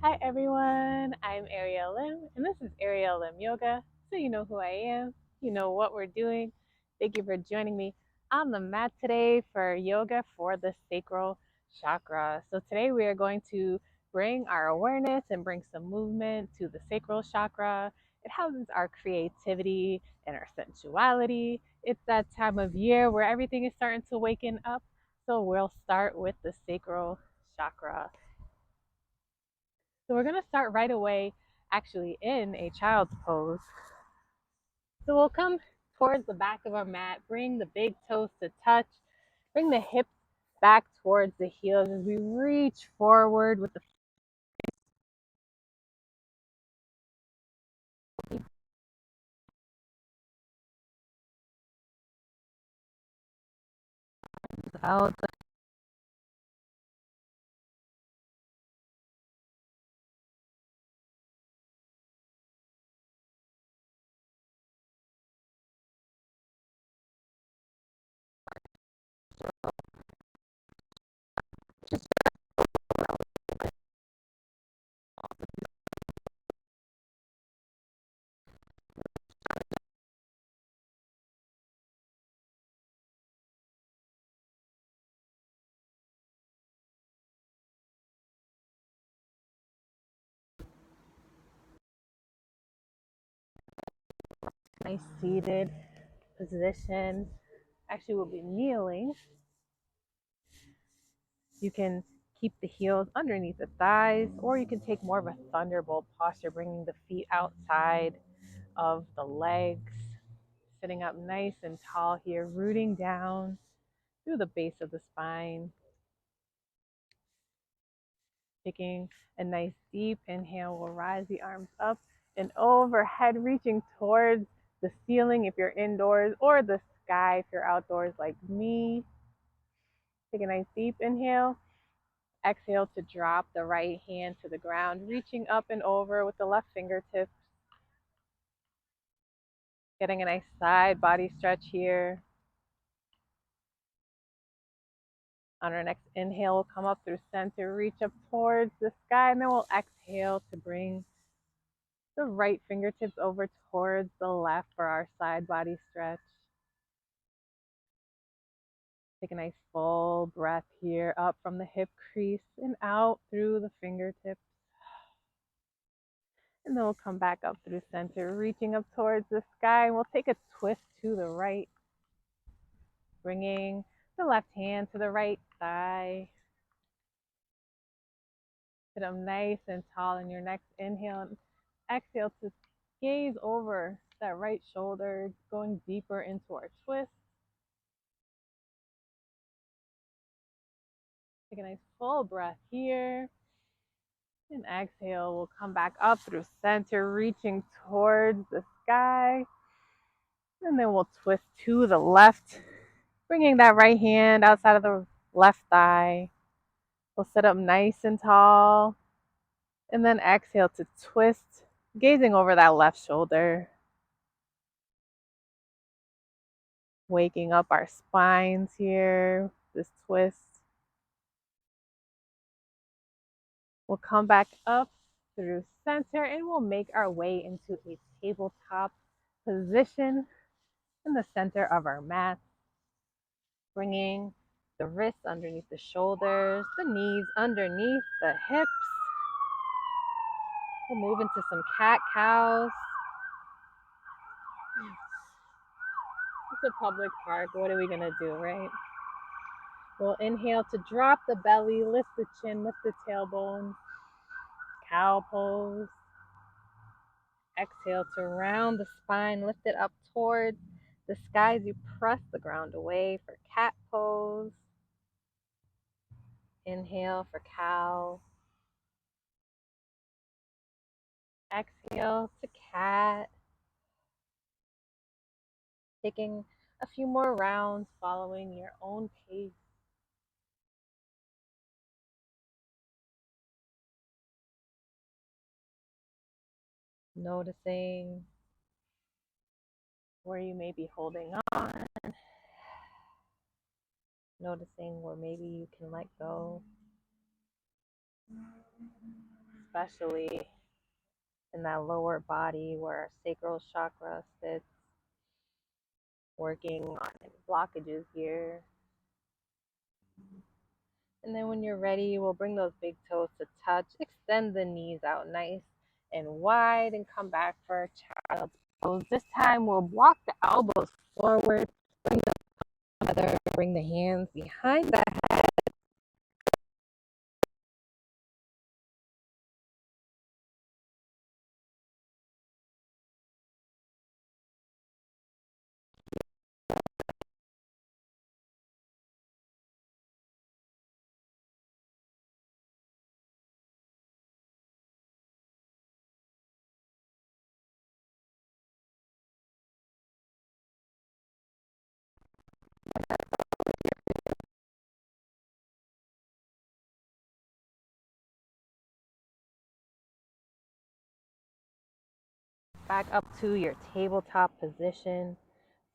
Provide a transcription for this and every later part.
Hi everyone, I'm Ariel Lim, and this is Ariel Lim Yoga. So you know who I am, you know what we're doing. Thank you for joining me on the mat today for yoga for the sacral chakra. So today we are going to bring our awareness and bring some movement to the sacral chakra. It houses our creativity and our sensuality. It's that time of year where everything is starting to waken up. So we'll start with the sacral chakra. So we're going to start right away, actually in a child's pose. So we'll come towards the back of our mat, bring the big toes to touch, bring the hips back towards the heels as we reach forward with the feet out. Nice seated position. Actually, we'll be kneeling. You can keep the heels underneath the thighs, or you can take more of a thunderbolt posture, bringing the feet outside of the legs, sitting up nice and tall here, rooting down through the base of the spine. Taking a nice deep inhale, we'll rise the arms up and overhead, reaching towards the ceiling if you're indoors, or the sky if you're outdoors like me. Take a nice deep inhale. Exhale to drop the right hand to the ground, reaching up and over with the left fingertips. Getting a nice side body stretch here. On our next inhale, we'll come up through center, reach up towards the sky, and then we'll exhale to bring the right fingertips over towards the left for our side body stretch. Take a nice full breath here, up from the hip crease and out through the fingertips. And then we'll come back up through center, reaching up towards the sky. And we'll take a twist to the right, bringing the left hand to the right thigh. Sit up nice and tall in your next inhale. And exhale to gaze over that right shoulder, going deeper into our twist. Take a nice full breath here. And exhale, we'll come back up through center, reaching towards the sky. And then we'll twist to the left, bringing that right hand outside of the left thigh. We'll sit up nice and tall. And then exhale to twist, gazing over that left shoulder. Waking up our spines here, this twist. We'll come back up through center and we'll make our way into a tabletop position in the center of our mat. Bringing the wrists underneath the shoulders, the knees underneath the hips. We'll move into some cat cows. It's a public park. What are we going to do, right? We'll inhale to drop the belly, lift the chin, lift the tailbone. Cow pose. Exhale to round the spine, lift it up towards the sky as you press the ground away for cat pose. Inhale for cow. Exhale to cat. Taking a few more rounds, following your own pace. Noticing where you may be holding on. Noticing where maybe you can let go. especially in that lower body where our sacral chakra sits, working on any blockages here. And then when you're ready, we'll bring those big toes to touch. Extend the knees out nice and wide and come back for child's pose. This time we'll walk the elbows forward, bring them together, bring the hands behind the head. Back up to your tabletop position,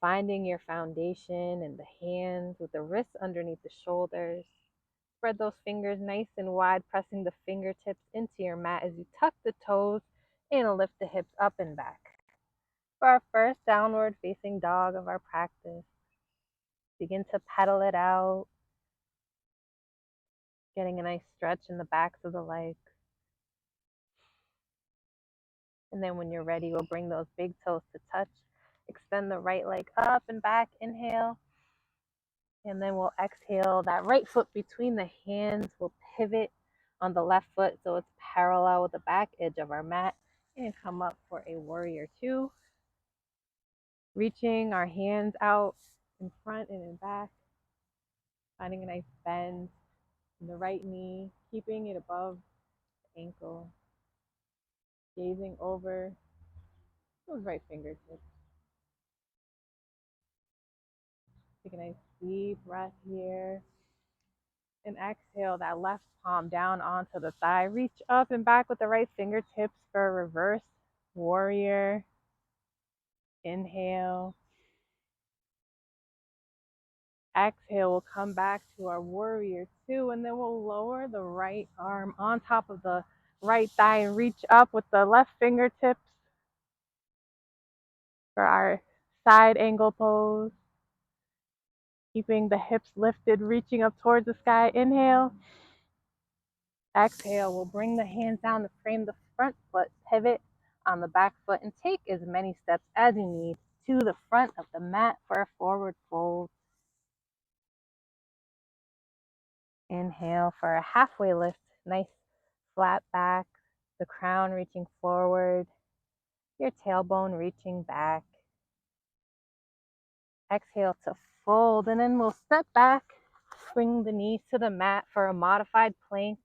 finding your foundation and the hands with the wrists underneath the shoulders. Spread those fingers nice and wide, pressing the fingertips into your mat as you tuck the toes and lift the hips up and back. For our first downward facing dog of our practice, begin to pedal it out, getting a nice stretch in the backs of the legs. And then when you're ready, we'll bring those big toes to touch. Extend the right leg up and back. Inhale. And then we'll exhale. That right foot between the hands will pivot on the left foot so it's parallel with the back edge of our mat. And come up for a warrior two. Reaching our hands out in front and in back. Finding a nice bend in the right knee. Keeping it above the ankle. Gazing over those right fingertips. Take a nice deep breath here. And exhale that left palm down onto the thigh. Reach up and back with the right fingertips for a reverse warrior. Inhale. Exhale, we'll come back to our warrior two, and then we'll lower the right arm on top of the right thigh and reach up with the left fingertips for our side angle pose. Keeping the hips lifted, reaching up towards the sky. Inhale. Exhale, we'll bring the hands down to frame the front foot, pivot on the back foot, and take as many steps as you need to the front of the mat for a forward fold. Inhale for a halfway lift, nice flat back, the crown reaching forward, your tailbone reaching back. Exhale to fold, and then we'll step back, bring the knees to the mat for a modified plank.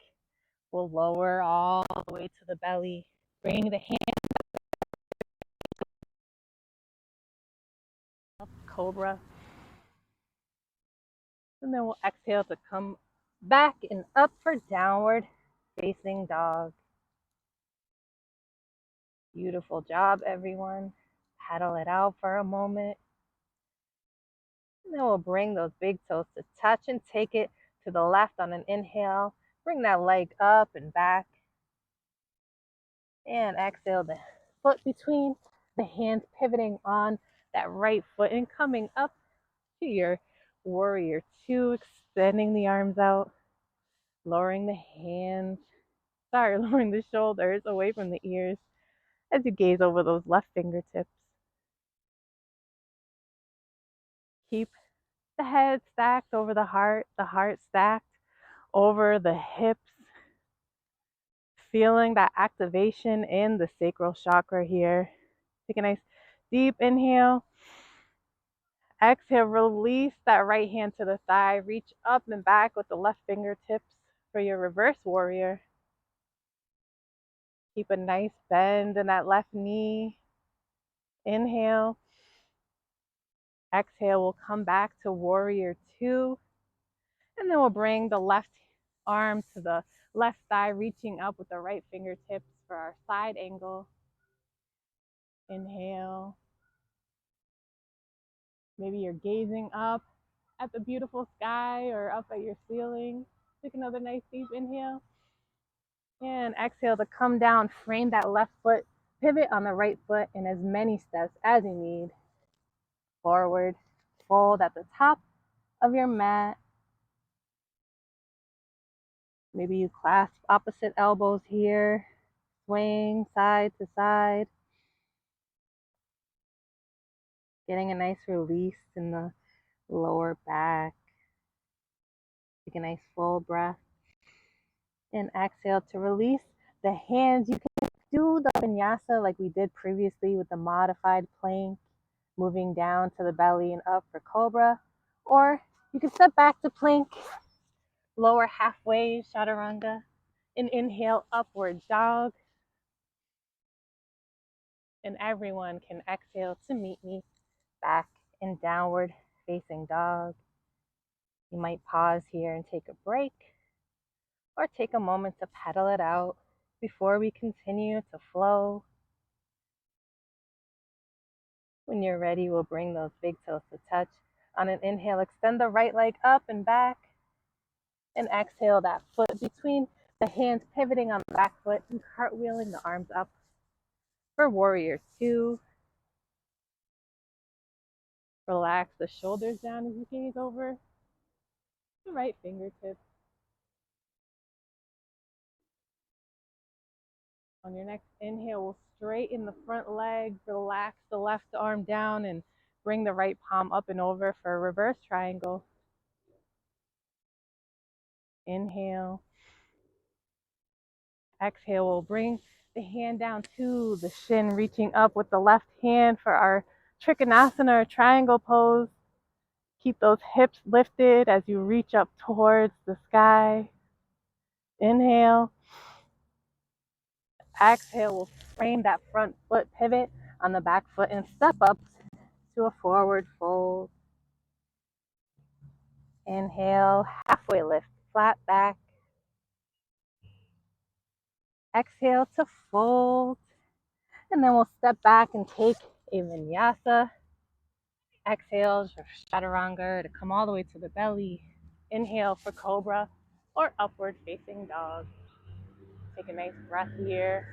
We'll lower all the way to the belly, bring the hands up, cobra. And then we'll exhale to come back and up for downward facing dog. Beautiful job, everyone. Paddle it out for a moment. And then we'll bring those big toes to touch and take it to the left on an inhale. Bring that leg up and back. And exhale the foot between the hands, pivoting on that right foot and coming up to your warrior two, extending the arms out, lowering the hands. Lowering the shoulders away from the ears as you gaze over those left fingertips. Keep the head stacked over the heart stacked over the hips. Feeling that activation in the sacral chakra here. Take a nice deep inhale. Exhale, release that right hand to the thigh. Reach up and back with the left fingertips for your reverse warrior. Keep a nice bend in that left knee. Inhale. Exhale, we'll come back to warrior two. And then we'll bring the left arm to the left thigh, reaching up with the right fingertips for our side angle. Inhale. Maybe you're gazing up at the beautiful sky or up at your ceiling. Take another nice deep inhale. And exhale to come down, frame that left foot, pivot on the right foot in as many steps as you need. Forward, fold at the top of your mat. Maybe you clasp opposite elbows here, swing side to side, getting a nice release in the lower back. Take a nice full breath. And exhale to release the hands. You can do the vinyasa like we did previously with the modified plank, moving down to the belly and up for cobra. Or you can step back to plank, lower halfway, chaturanga, and inhale, upward dog. And everyone can exhale to meet me back in downward facing dog. You might pause here and take a break, or take a moment to pedal it out before we continue to flow. When you're ready, we'll bring those big toes to touch. On an inhale, extend the right leg up and back. And exhale, that foot between the hands, pivoting on the back foot and cartwheeling the arms up for warrior two. Relax the shoulders down as you gaze over the right fingertips. On your next inhale, we'll straighten the front leg, relax the left arm down, and bring the right palm up and over for a reverse triangle. Inhale. Exhale, we'll bring the hand down to the shin, reaching up with the left hand for our Trikonasana or triangle pose. Keep those hips lifted as you reach up towards the sky. Inhale. Exhale, we'll frame that front foot pivot on the back foot and step up to a forward fold. Inhale, halfway lift, flat back. Exhale to fold. And then we'll step back and take a vinyasa. Exhale for chaturanga to come all the way to the belly. Inhale for cobra or upward facing dog. Take a nice breath here.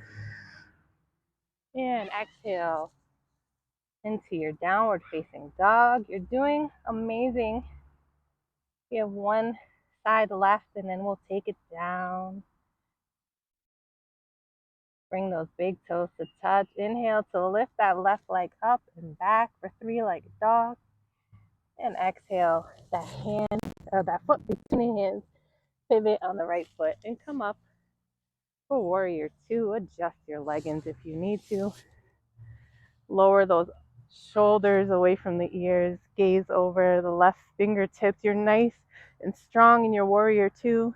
And exhale into your downward facing dog. You're doing amazing. We have one side left, and then we'll take it down. Bring those big toes to touch. Inhale to lift that left leg up and back for three-legged dog. And exhale, that hand or that foot between the hands, pivot on the right foot and come up for warrior two. Adjust your leggings if you need to. Lower those shoulders away from the ears. Gaze over the left fingertips. You're nice and strong in your warrior two.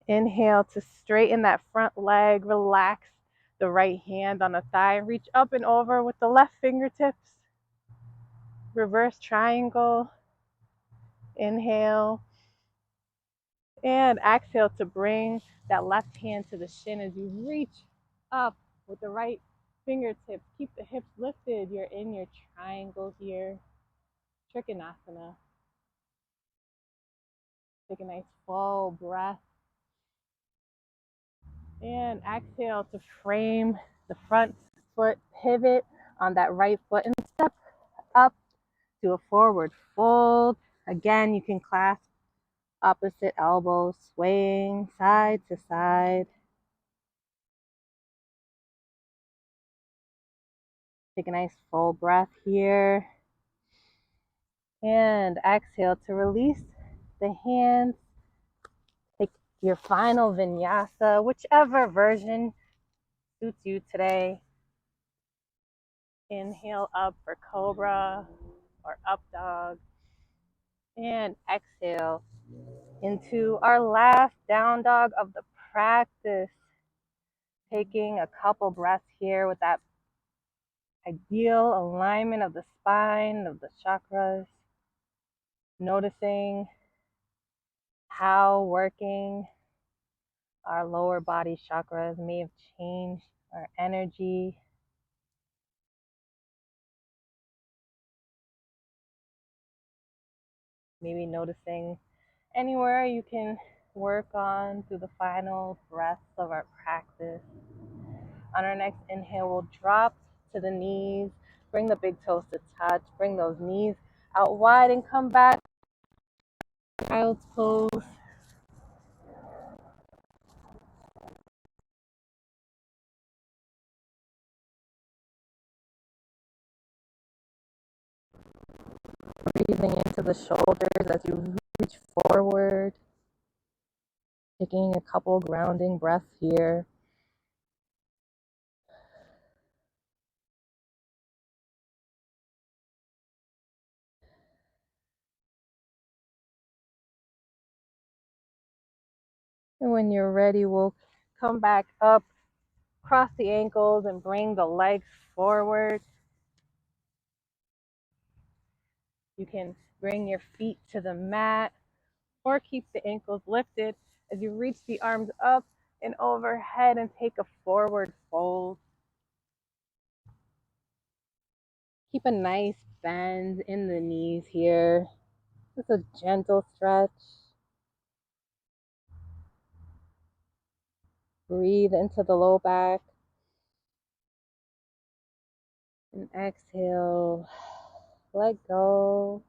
Inhale to straighten that front leg. Relax the right hand on the thigh. Reach up and over with the left fingertips. Reverse triangle. Inhale. And exhale to bring that left hand to the shin as you reach up with the right fingertips. Keep the hips lifted. You're in your triangle here. Trikonasana. Take a nice full breath. And exhale to frame the front foot, pivot on that right foot and step up to a forward fold. Again, you can clasp opposite elbows, swaying side to side. Take a nice full breath here. And exhale to release the hands. Take your final vinyasa, whichever version suits you today. Inhale up for cobra or up dog. And exhale into our last down dog of the practice. Taking a couple breaths here with that ideal alignment of the spine, of the chakras. Noticing how working our lower body chakras may have changed our energy. Maybe noticing anywhere you can work on through the final breaths of our practice. On our next inhale, we'll drop to the knees, bring the big toes to touch, bring those knees out wide and come back. Child's pose. Breathing into the shoulders as you reach forward. Taking a couple grounding breaths here. And when you're ready, we'll come back up, cross the ankles, and bring the legs forward. You can bring your feet to the mat or keep the ankles lifted as you reach the arms up and overhead and take a forward fold. Keep a nice bend in the knees here. Just a gentle stretch. Breathe into the low back. And exhale. Let go.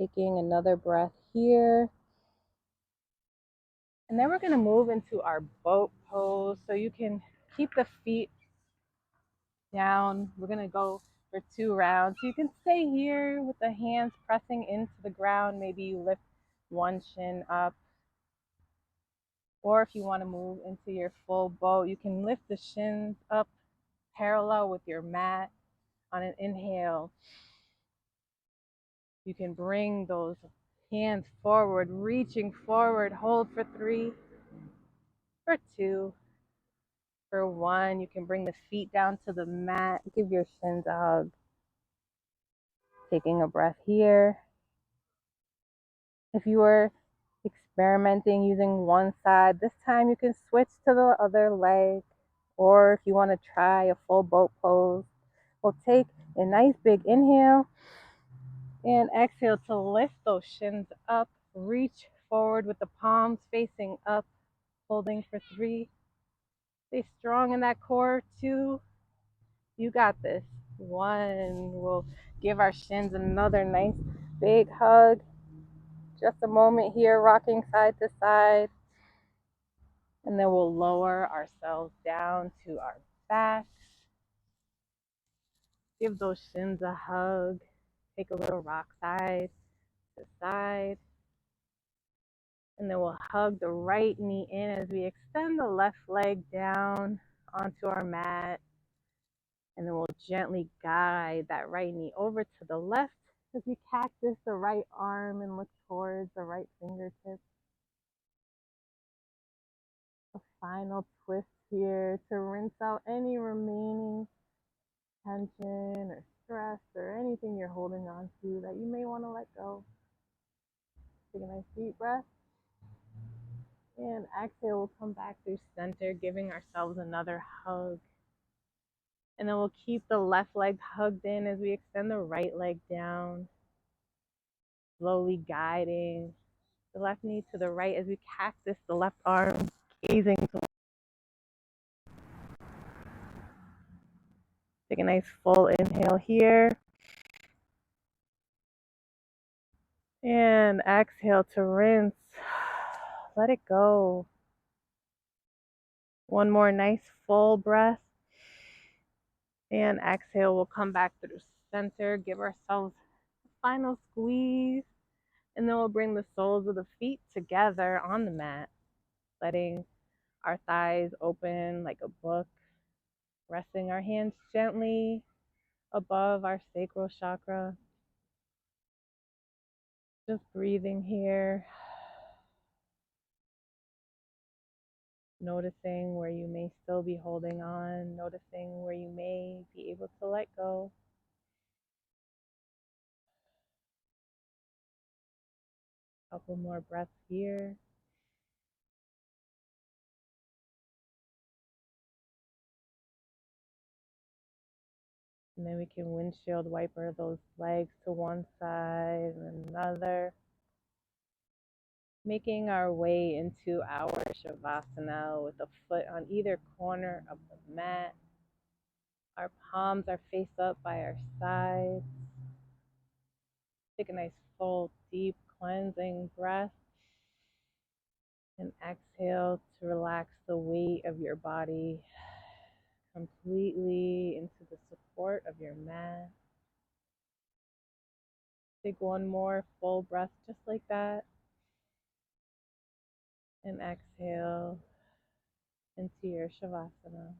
Taking another breath here. And then we're going to move into our boat pose. So you can keep the feet down. We're going to go for 2 rounds. So you can stay here with the hands pressing into the ground. Maybe you lift one shin up. Or if you want to move into your full boat, you can lift the shins up parallel with your mat. On an inhale, you can bring those hands forward, reaching forward. Hold for 3, for 2, for 1. You can bring the feet down to the mat. Give your shins a hug. Taking a breath here. If you were experimenting using one side, this time you can switch to the other leg. Or if you want to try a full boat pose, we'll take a nice big inhale and exhale to lift those shins up. Reach forward with the palms facing up, holding for 3. Stay strong in that core. 2, you got this. 1, we'll give our shins another nice big hug. Just a moment here, rocking side to side. And then we'll lower ourselves down to our backs. Give those shins a hug. Take a little rock side to side. And then we'll hug the right knee in as we extend the left leg down onto our mat. And then we'll gently guide that right knee over to the left as we cactus the right arm and look towards the right fingertips. A final twist here to rinse out any remaining tension or stress or anything you're holding on to that you may want to let go. Take a nice deep breath. And exhale, we'll come back through center, giving ourselves another hug. And then we'll keep the left leg hugged in as we extend the right leg down, slowly guiding the left knee to the right as we cactus the left arm, gazing to. Take a nice full inhale here. And exhale to rinse. Let it go. One more nice full breath. And exhale, we'll come back through center, give ourselves a final squeeze. And then we'll bring the soles of the feet together on the mat, letting our thighs open like a book, resting our hands gently above our sacral chakra. Just breathing here. Noticing where you may still be holding on, noticing where you may be able to let go. A couple more breaths here. And then we can windshield wiper those legs to one side and another, making our way into our Shavasana with a foot on either corner of the mat. Our palms are face up by our sides. Take a nice full, deep, cleansing breath and exhale to relax the weight of your body completely into the support of your mat. Take one more full breath just like that and exhale into your Shavasana.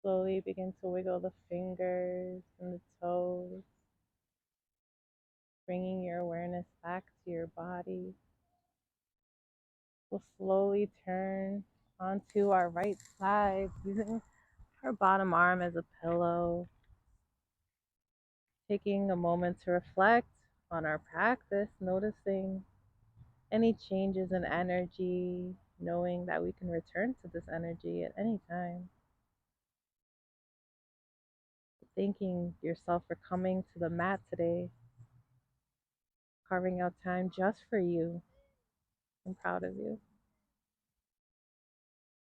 Slowly begin to wiggle the fingers and the toes, bringing your awareness back to your body. We'll slowly turn onto our right side, using our bottom arm as a pillow, taking a moment to reflect on our practice, noticing any changes in energy, knowing that we can return to this energy at any time. Thanking yourself for coming to the mat today, carving out time just for you. I'm proud of you.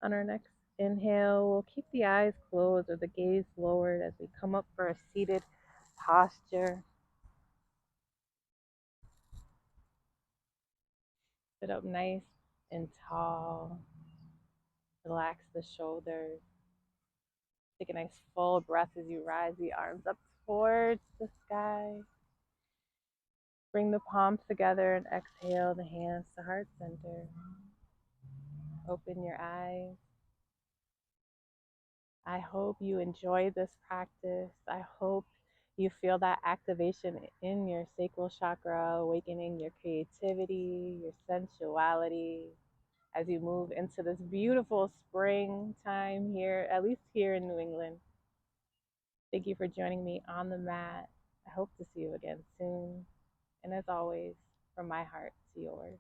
On our next inhale, we'll keep the eyes closed or the gaze lowered as we come up for a seated posture. Sit up nice and tall. Relax the shoulders. Take a nice full breath as you rise the arms up towards the sky. Bring the palms together and exhale the hands to heart center. Open your eyes. I hope you enjoy this practice. I hope you feel that activation in your sacral chakra, awakening your creativity, your sensuality as you move into this beautiful springtime here, at least here in New England. Thank you for joining me on the mat. I hope to see you again soon. And as always, from my heart to yours.